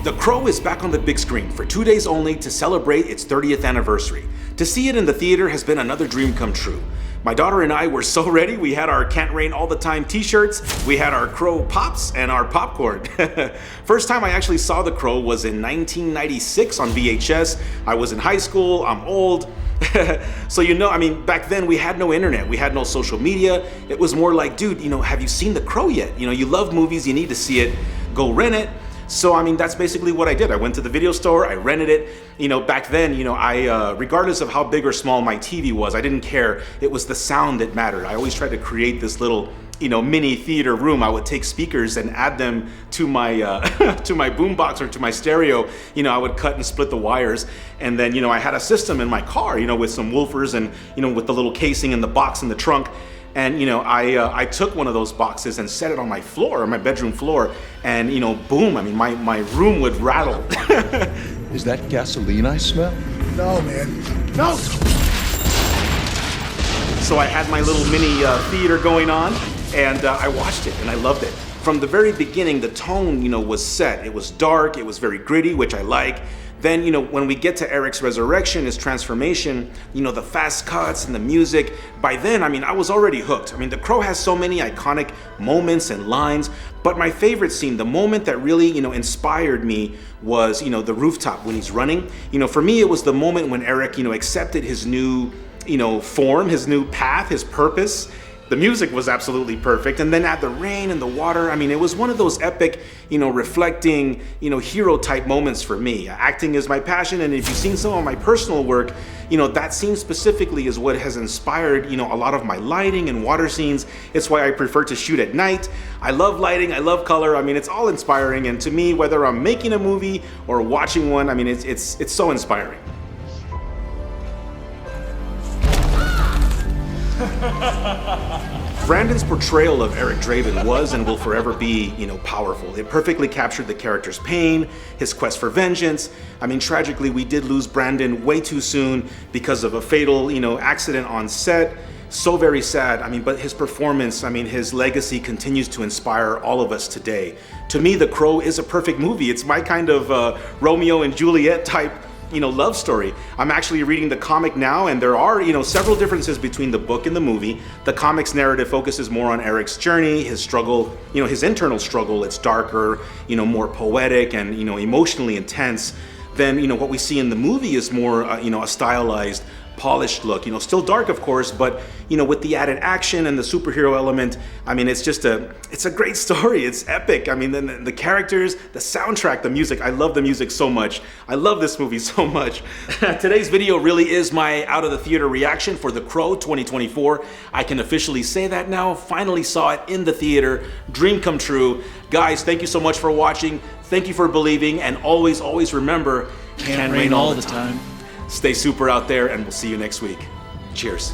The Crow is back on the big screen for 2 days only to celebrate its 30th anniversary. To see it in the theater has been another dream come true. My daughter and I were so ready. We had our Can't Rain All the Time t-shirts, we had our Crow Pops, and our popcorn. First time I actually saw The Crow was in 1996 on VHS. I was in high school, I'm old. So back then we had no internet, we had no social media. It was more like, dude, have you seen The Crow yet? You love movies, you need to see it, go rent it. So that's basically what I did. I went to the video store, I rented it. Back then, I regardless of how big or small my TV was, I didn't care. It was the sound that mattered. I always tried to create this little, mini theater room. I would take speakers and add them to my to my boombox or to my stereo. I would cut and split the wires, and then I had a system in my car, with some woofers and with the little casing and the box in the trunk. And I took one of those boxes and set it on my floor, on my bedroom floor, and boom, my room would rattle. Is that gasoline I smell? No, man, no! So I had my little mini theater going on, and I watched it and I loved it. From the very beginning, the tone, was set. It was dark, it was very gritty, which I like. Then, when we get to Eric's resurrection, his transformation, the fast cuts and the music, by then, I was already hooked. The Crow has so many iconic moments and lines, but my favorite scene, the moment that really, inspired me was, the rooftop when he's running. For me, it was the moment when Eric, accepted his new, form, his new path, his purpose. The music was absolutely perfect, and then add the rain and the water. It was one of those epic, reflecting, hero type moments for me. Acting is my passion, and if you've seen some of my personal work, that scene specifically is what has inspired, a lot of my lighting and water scenes. It's why I prefer to shoot at night. I love lighting, I love color. It's all inspiring, and to me, whether I'm making a movie or watching one, it's so inspiring. Brandon's portrayal of Eric Draven was and will forever be, powerful. It perfectly captured the character's pain, his quest for vengeance. Tragically, we did lose Brandon way too soon because of a fatal, accident on set. So very sad. But his performance, his legacy continues to inspire all of us today. To me, The Crow is a perfect movie. It's my kind of Romeo and Juliet type love story. I'm actually reading the comic now, and there are, several differences between the book and the movie. The comic's narrative focuses more on Eric's journey, his struggle, his internal struggle. It's darker, more poetic and, emotionally intense. Then, what we see in the movie is more, a stylized, polished look, still dark of course, but with the added action and the superhero element, it's a great story. It's epic. The characters, the soundtrack, the music, I love the music so much. I love this movie so much. Today's video really is my out of the theater reaction for The Crow 2024. I can officially say that now. Finally saw it in the theater. Dream come true. Guys, thank you so much for watching. Thank you for believing, and always remember, can't rain all the time. Stay super out there, and we'll see you next week. Cheers.